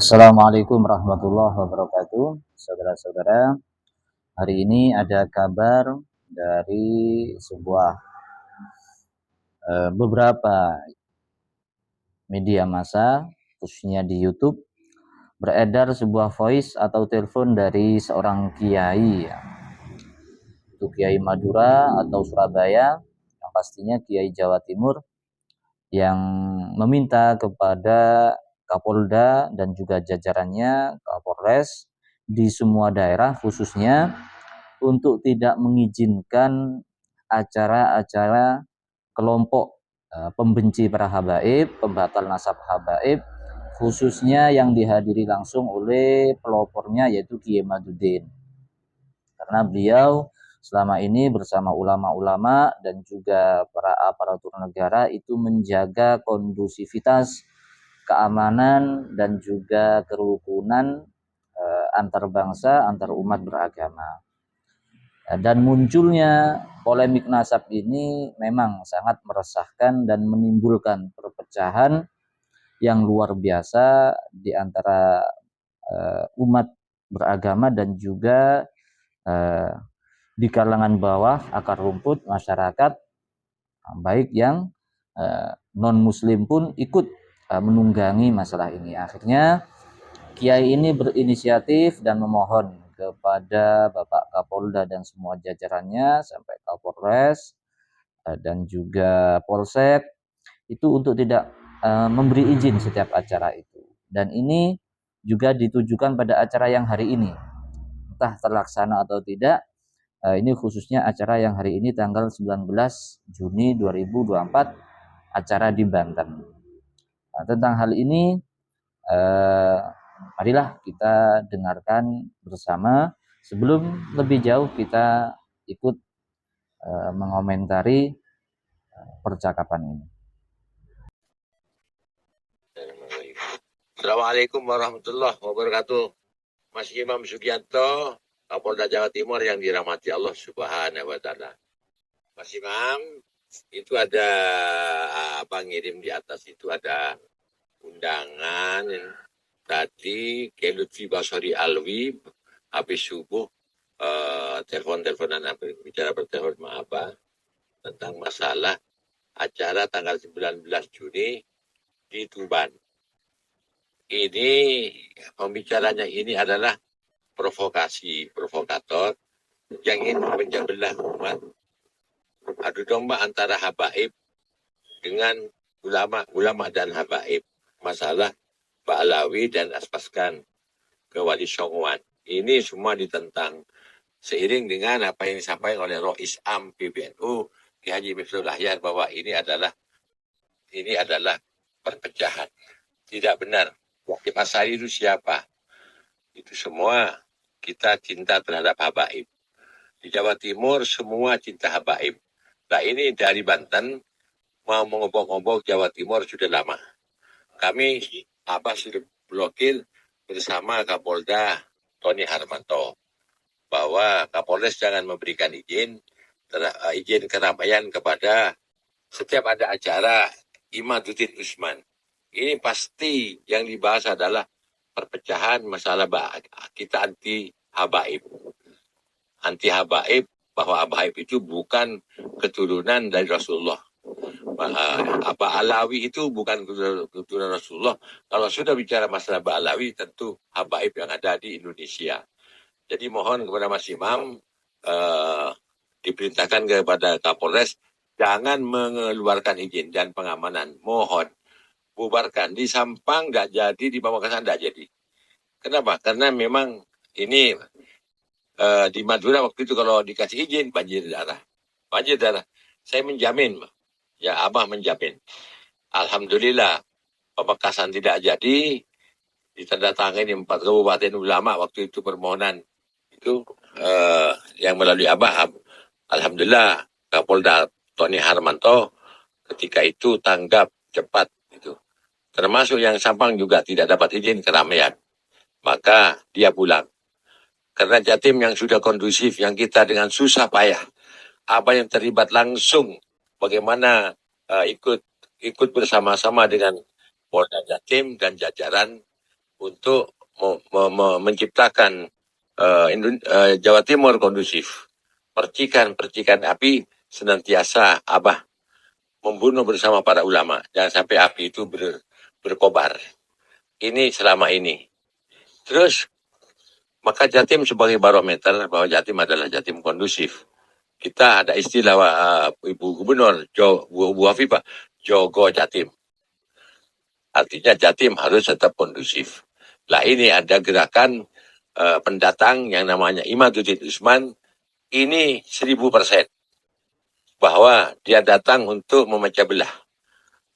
Assalamualaikum warahmatullahi wabarakatuh. Saudara-saudara, hari ini ada kabar dari beberapa media massa, khususnya di YouTube, beredar sebuah voice atau telepon dari seorang kiai, itu Kiai Madura atau Surabaya, yang pastinya Kiai Jawa Timur, yang meminta kepada Kapolda dan juga jajarannya, Kapolres di semua daerah khususnya, untuk tidak mengizinkan acara-acara kelompok pembenci para habaib, pembatal nasab habaib, khususnya yang dihadiri langsung oleh pelopornya yaitu Kiai Maduddin. Karena beliau selama ini bersama ulama-ulama dan juga para aparatur negara itu menjaga kondusivitas, keamanan dan juga kerukunan antar bangsa, antar umat beragama. Dan munculnya polemik nasab ini memang sangat meresahkan dan menimbulkan perpecahan yang luar biasa di antara umat beragama dan juga di kalangan bawah, akar rumput masyarakat, baik yang non muslim pun ikut menunggangi masalah ini. Akhirnya Kiai ini berinisiatif dan memohon kepada Bapak Kapolda dan semua jajarannya sampai Kapolres dan juga Polsek itu untuk tidak memberi izin setiap acara itu. Dan ini juga ditujukan pada acara yang hari ini. Entah terlaksana atau tidak, ini khususnya acara yang hari ini tanggal 19 Juni 2024, acara di Banten. Nah, tentang hal ini marilah kita dengarkan bersama sebelum lebih jauh kita ikut mengomentari percakapan ini. Assalamualaikum warahmatullahi wabarakatuh. Mas Imam Sugianto, Kapolda Jawa Timur yang dirahmati Allah Subhanahu wa Ta'ala. Mas Imam, itu ada ngirim di atas itu ada undangan tadi ke Lutfi Basori Alwi habis subuh telepon-teleponan bicara bertelepon tentang masalah acara tanggal 19 Juni di Tuban. Ini pembicaranya ini adalah provokator yang ingin memecah belah umat, adu domba antara habaib dengan ulama dan habaib, masalah Ba'alawi dan Aspaskan ke Wali Songoan. Ini semua ditentang seiring dengan apa yang disampaikan oleh Rois Am PBNU Ki Haji Miftul Ahyar bahwa ini adalah perpecahan. Tidak benar. Wakil Asari itu siapa? Itu semua kita cinta terhadap habaib. Di Jawa Timur semua cinta habaib. Nah ini dari Banten mau mengobok-obok Jawa Timur sudah lama. Kami sudah blokir bersama Kapolda Tony Harmanto bahwa Kapolres jangan memberikan izin keramaian kepada setiap ada acara Imaduddin Usman. Ini pasti yang dibahas adalah perpecahan masalah kita anti habaib. Anti habaib, bahwa habaib itu bukan keturunan dari Rasulullah. Alawi itu bukan keturunan Rasulullah. Kalau sudah bicara masalah Alawi, tentu habaib yang ada di Indonesia. Jadi mohon kepada Mas Imam diperintahkan kepada Kapolres jangan mengeluarkan izin dan pengamanan. Mohon bubarkan. Di Sampang nggak jadi, di Pamekasan nggak jadi. Kenapa? Karena memang ini di Madura waktu itu kalau dikasih izin banjir darah. Saya menjamin, ya Abah menjamin. Alhamdulillah Pamekasan tidak jadi, ditandatangani 4 kabupaten ulama waktu itu permohonan itu yang melalui Abah. Alhamdulillah Kapolda Tony Harmanto ketika itu tanggap cepat itu. Termasuk yang Sampang juga tidak dapat izin keramaian. Maka dia pulang. Karena Jatim yang sudah kondusif, yang kita dengan susah payah, apa yang terlibat langsung, bagaimana ikut bersama-sama dengan Polda Jatim dan jajaran untuk menciptakan Jawa Timur kondusif. Percikan-percikan api senantiasa Abah membunuh bersama para ulama. Jangan sampai api itu berkobar. Ini selama ini. Terus, maka Jatim sebagai barometer bahwa Jatim adalah Jatim kondusif. Kita ada istilah Ibu Gubernur, Bu Afifah, Jogo Jatim. Artinya Jatim harus tetap kondusif. Lah ini ada gerakan pendatang yang namanya Imaduddin Usman, ini 1000%. Bahwa dia datang untuk memecah belah,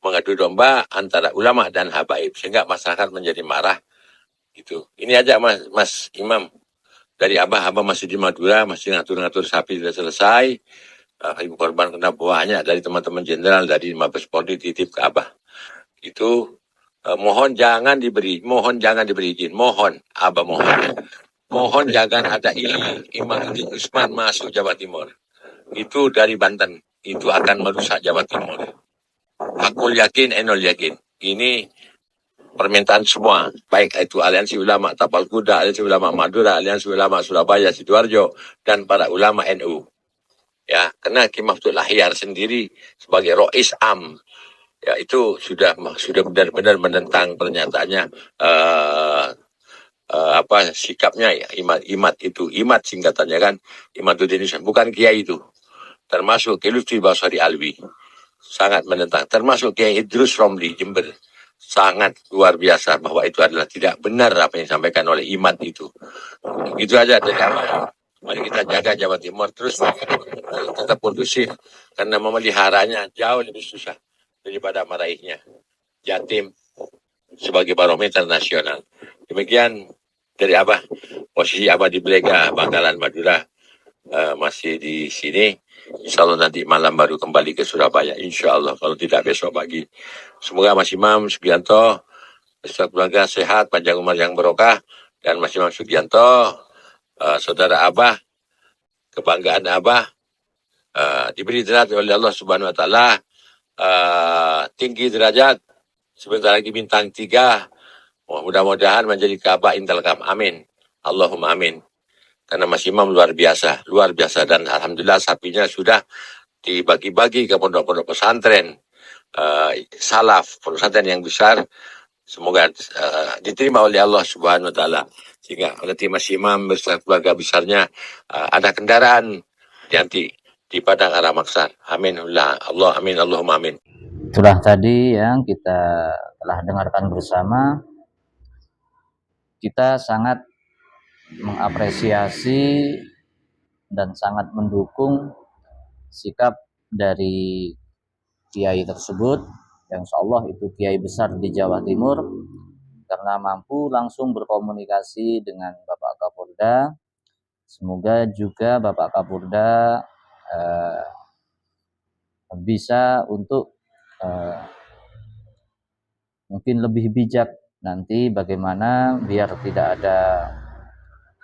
mengadu domba antara ulama dan habaib, sehingga masyarakat menjadi marah. Gitu. Ini aja Mas Imam. Dari Abah masih di Madura, masih ngatur-ngatur sapi sudah selesai. Ibu korban kena banyak dari teman-teman jenderal, dari Mabes Polri titip ke Abah. Itu mohon jangan diberi izin. Mohon, Abah mohon. Mohon jangan ada Imaduddin Usman masuk Jawa Timur. Itu dari Banten. Itu akan merusak Jawa Timur. Aku yakin, Enol yakin. Ini permintaan semua, baik itu Aliansi Ulama Tapal Kuda, Aliansi Ulama Madura, Aliansi Ulama Surabaya, Sidoarjo, dan para ulama NU. Ya, karena Ki Mahfud Lahyar sendiri sebagai Rois Am, ya itu sudah benar-benar menentang pernyataannya sikapnya ya, imat singkatannya kan, Imaduddin Usman, bukan kiai itu, termasuk Ki Lutfi Basari Alwi sangat menentang, termasuk Kiai Idrus Romli Jember, sangat luar biasa bahwa itu adalah tidak benar apa yang disampaikan oleh imat itu. Itu aja dari awal. Mari kita jaga Jawa Timur terus tetap kondusif, karena memeliharanya jauh lebih susah daripada meraihnya. Jatim sebagai barometer nasional. Demikian dari Abah. Posisi Abah di Blega, Bangkalan, Madura, masih di sini. Insya Allah nanti malam baru kembali ke Surabaya. Insya Allah, kalau tidak besok pagi. Semoga Mas Imam Sugianto, beserta keluarga sehat, panjang umur yang barokah, dan Mas Imam Sugianto, saudara Abah, kebanggaan Abah, diberi derajat oleh Allah Subhanahu Wa Taala, tinggi derajat, sebentar lagi bintang 3. Mudah-mudahan menjadi Ka'bah Indal Kam. Amin. Allahumma amin. Karena Mas Imam luar biasa, dan alhamdulillah sapinya sudah dibagi-bagi ke pondok-pondok pesantren, salaf, pesantren yang besar. Semoga diterima oleh Allah Subhanahu Wa Taala, sehingga nanti Mas Imam beserta keluarga besarnya ada kendaraan nanti di Padang Arah Maksar. Amin. Allah amin. Allahumma amin. Itulah tadi yang kita telah dengarkan bersama. Kita sangat mengapresiasi dan sangat mendukung sikap dari kiai tersebut, yang insya Allah itu kiai besar di Jawa Timur, karena mampu langsung berkomunikasi dengan Bapak Kapolda. Semoga juga Bapak Kapolda bisa untuk mungkin lebih bijak nanti bagaimana biar tidak ada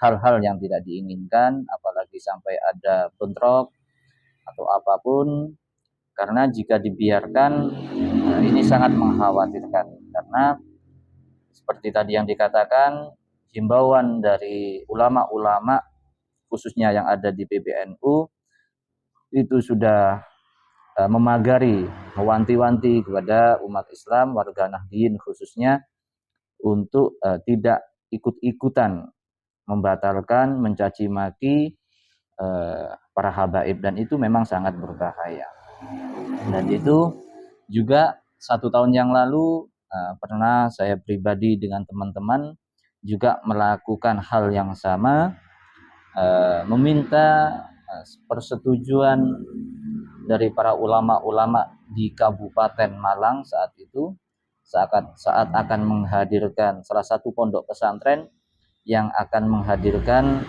hal-hal yang tidak diinginkan, apalagi sampai ada bentrok atau apapun, karena jika dibiarkan ini sangat mengkhawatirkan, karena seperti tadi yang dikatakan, himbauan dari ulama-ulama khususnya yang ada di PBNU itu sudah memagari, mewanti-wanti kepada umat Islam, warga Nahdliyin khususnya, untuk tidak ikut-ikutan membatalkan, mencaci maki para habaib, dan itu memang sangat berbahaya. Dan itu juga 1 tahun yang lalu pernah saya pribadi dengan teman-teman juga melakukan hal yang sama, meminta persetujuan dari para ulama-ulama di Kabupaten Malang saat itu, saat akan menghadirkan salah satu pondok pesantren yang akan menghadirkan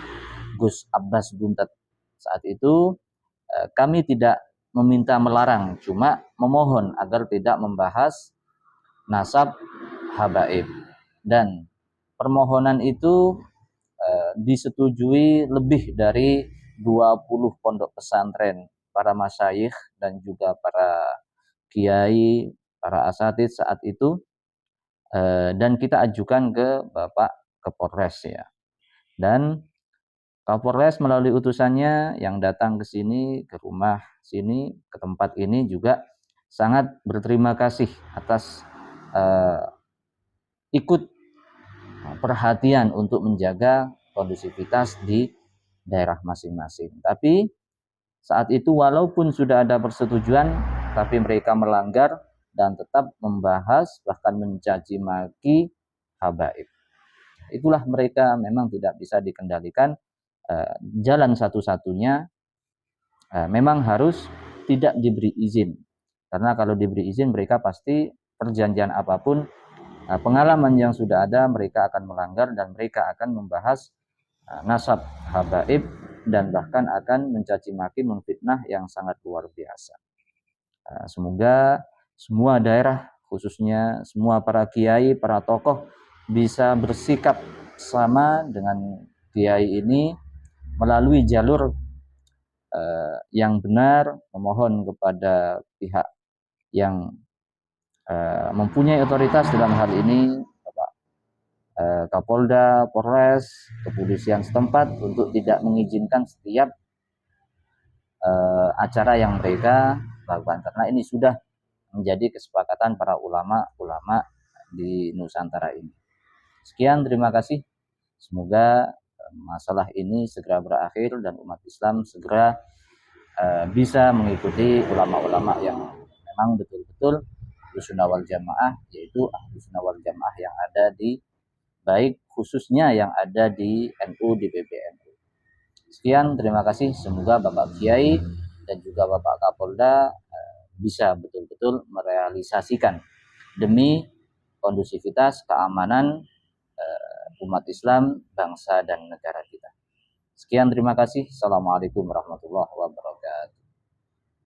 Gus Abbas Buntet. Saat itu kami tidak meminta melarang, cuma memohon agar tidak membahas nasab habaib, dan permohonan itu disetujui lebih dari 20 pondok pesantren, para masyayikh dan juga para kiai, para asatidz saat itu. dan kita ajukan ke Bapak Kapolres ya. Dan Kapolres melalui utusannya yang datang ke sini, ke rumah sini, ke tempat ini juga sangat berterima kasih atas ikut perhatian untuk menjaga kondusivitas di daerah masing-masing. Tapi saat itu walaupun sudah ada persetujuan, tapi mereka melanggar dan tetap membahas bahkan mencaci maki habaib. Itulah mereka memang tidak bisa dikendalikan. Jalan satu-satunya memang harus tidak diberi izin. Karena kalau diberi izin mereka pasti perjanjian apapun, pengalaman yang sudah ada mereka akan melanggar dan mereka akan membahas nasab habaib dan bahkan akan mencaci maki, memfitnah yang sangat luar biasa. Semoga semua daerah, khususnya semua para kiai, para tokoh bisa bersikap sama dengan kiai ini melalui jalur yang benar, memohon kepada pihak yang mempunyai otoritas dalam hal ini, Bapak Kapolda, Polres, kepolisian setempat untuk tidak mengizinkan setiap acara yang mereka lakukan, karena ini sudah menjadi kesepakatan para ulama-ulama di Nusantara ini. Sekian, terima kasih. Semoga masalah ini segera berakhir dan umat Islam segera bisa mengikuti ulama-ulama yang memang betul-betul Ahlus Sunnah wal Jamaah, yaitu Ahlus Sunnah wal Jamaah yang ada di, baik khususnya yang ada di NU, di PBNU. Sekian, terima kasih. Semoga Bapak Kiai dan juga Bapak Kapolda bisa betul-betul merealisasikan demi kondusivitas, keamanan umat Islam, bangsa dan negara kita. Sekian, terima kasih. Assalamualaikum warahmatullahi wabarakatuh.